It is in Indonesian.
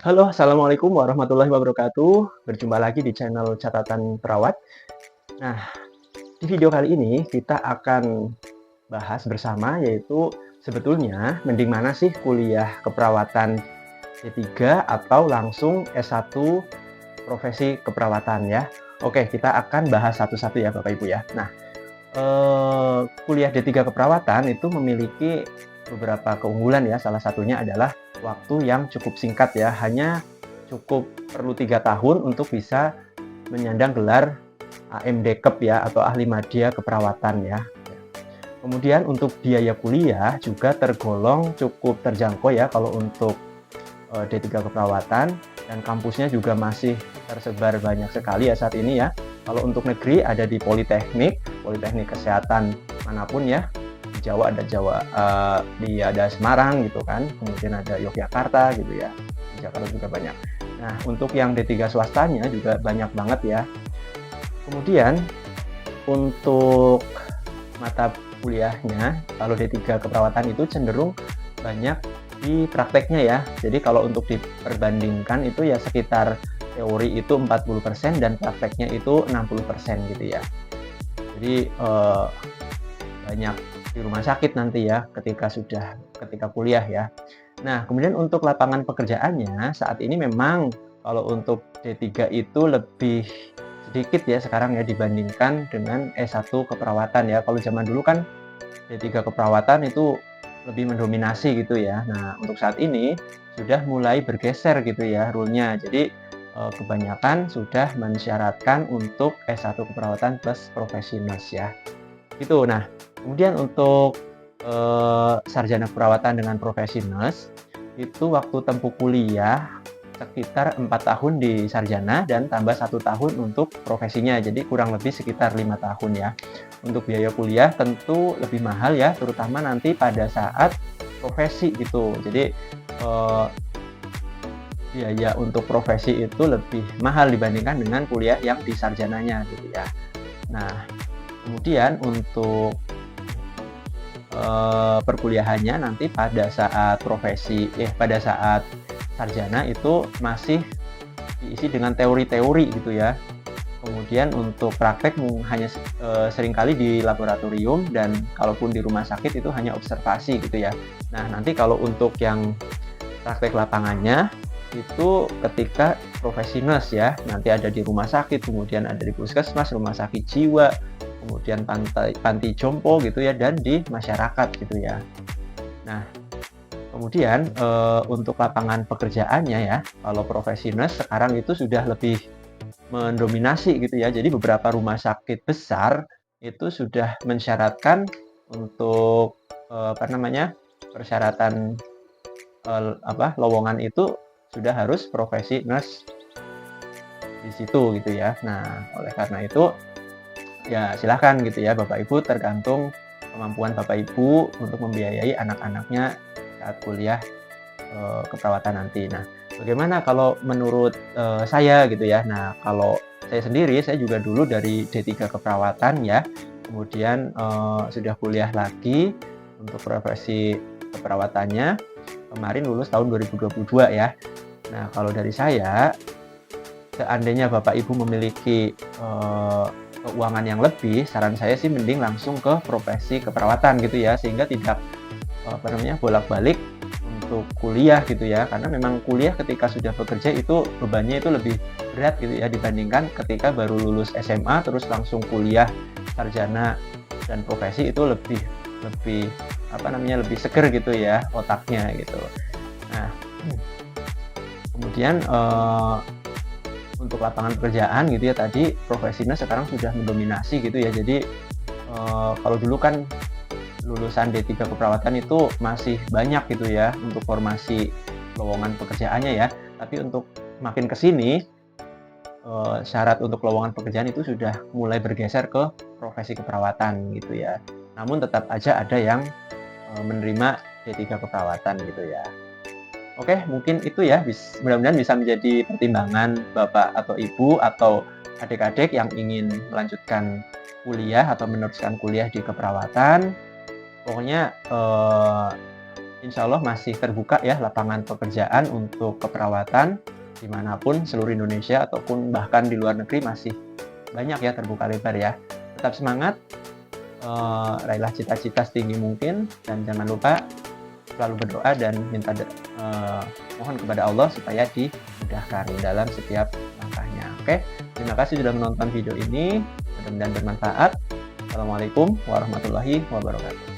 Halo, assalamualaikum warahmatullahi wabarakatuh. Berjumpa lagi di channel Catatan Perawat. Nah, di video kali ini kita akan bahas bersama yaitu sebetulnya mending mana sih kuliah keperawatan D3 atau langsung S1 profesi keperawatan ya. Oke, kita akan bahas satu-satu ya Bapak Ibu ya. Nah, kuliah D3 keperawatan itu memiliki beberapa keunggulan ya. Salah satunya adalah waktu yang cukup singkat ya. Hanya cukup perlu 3 tahun untuk bisa menyandang gelar AMD-Kep ya atau ahli madya keperawatan ya. Kemudian untuk biaya kuliah juga tergolong cukup terjangkau ya kalau untuk D3 keperawatan, dan kampusnya juga masih tersebar banyak sekali ya saat ini ya. Kalau untuk negeri ada di Politeknik Kesehatan manapun ya. Di Jawa ada ada Semarang gitu kan, kemudian ada Yogyakarta gitu ya. Di Jakarta juga banyak. Nah, untuk yang D3 swastanya juga banyak banget ya. Kemudian untuk mata kuliahnya, kalau D3 keperawatan itu cenderung banyak di prakteknya ya. Jadi kalau untuk diperbandingkan itu ya sekitar teori itu 40% dan prakteknya itu 60% gitu ya. Jadi banyak di rumah sakit nanti ya ketika kuliah ya. Nah, kemudian untuk lapangan pekerjaannya saat ini memang kalau untuk D3 itu lebih sedikit ya sekarang ya dibandingkan dengan S1 keperawatan ya. Kalau zaman dulu kan D3 keperawatan itu lebih mendominasi gitu ya. Nah, untuk saat ini sudah mulai bergeser gitu ya rule-nya. Jadi kebanyakan sudah mensyaratkan untuk S1 keperawatan plus profesi nurse ya. Gitu. Nah, kemudian untuk sarjana keperawatan dengan profesi nurse itu waktu tempuh kuliah sekitar 4 tahun di sarjana dan tambah 1 tahun untuk profesinya. Jadi kurang lebih sekitar 5 tahun ya. Untuk biaya kuliah tentu lebih mahal ya, terutama nanti pada saat profesi gitu. Jadi biaya untuk profesi itu lebih mahal dibandingkan dengan kuliah yang di sarjananya gitu ya. Nah, kemudian untuk perkuliahannya nanti pada saat pada saat sarjana itu masih diisi dengan teori-teori gitu ya. Kemudian untuk praktek hanya seringkali di laboratorium dan kalaupun di rumah sakit itu hanya observasi gitu ya. Nah, nanti kalau untuk yang praktek lapangannya itu ketika profesi nurse ya, nanti ada di rumah sakit, kemudian ada di puskesmas, rumah sakit jiwa, kemudian panti jompo gitu ya, dan di masyarakat gitu ya. Nah, kemudian untuk lapangan pekerjaannya ya, kalau profesi nurse sekarang itu sudah lebih mendominasi gitu ya. Jadi beberapa rumah sakit besar itu sudah mensyaratkan untuk persyaratan lowongan itu sudah harus profesi nurse di situ gitu ya. Nah, oleh karena itu ya silahkan gitu ya Bapak Ibu, tergantung kemampuan Bapak Ibu untuk membiayai anak-anaknya saat kuliah keperawatan nanti. Nah, bagaimana kalau menurut saya gitu ya. Nah, kalau saya sendiri, saya juga dulu dari D3 keperawatan ya, kemudian sudah kuliah lagi untuk profesi keperawatannya, kemarin lulus tahun 2022 ya. Nah, kalau dari saya, seandainya Bapak Ibu memiliki keuangan yang lebih, saran saya sih mending langsung ke profesi keperawatan gitu ya, sehingga tidak bolak-balik untuk kuliah gitu ya. Karena memang kuliah ketika sudah bekerja itu bebannya itu lebih berat gitu ya dibandingkan ketika baru lulus SMA terus langsung kuliah sarjana dan profesi itu lebih lebih lebih seger gitu ya otaknya gitu. Nah, kemudian untuk lapangan pekerjaan gitu ya tadi profesinya sekarang sudah mendominasi gitu ya. Jadi kalau dulu kan lulusan D3 keperawatan itu masih banyak gitu ya untuk formasi lowongan pekerjaannya ya. Tapi untuk makin ke sini syarat untuk lowongan pekerjaan itu sudah mulai bergeser ke profesi keperawatan gitu ya. Namun tetap aja ada yang menerima D3 keperawatan gitu ya. Oke, mungkin itu ya, mudah-mudahan bisa menjadi pertimbangan Bapak atau Ibu atau adik-adik yang ingin melanjutkan kuliah atau meneruskan kuliah di keperawatan. Pokoknya insya Allah masih terbuka ya lapangan pekerjaan untuk keperawatan dimanapun seluruh Indonesia ataupun bahkan di luar negeri masih banyak ya terbuka lebar ya. Tetap semangat, raihlah cita-cita setinggi mungkin dan jangan lupa selalu berdoa dan mohon kepada Allah supaya dimudahkan dalam setiap langkahnya. Oke, terima kasih sudah menonton video ini. Mudah-mudahan bermanfaat. Assalamualaikum warahmatullahi wabarakatuh.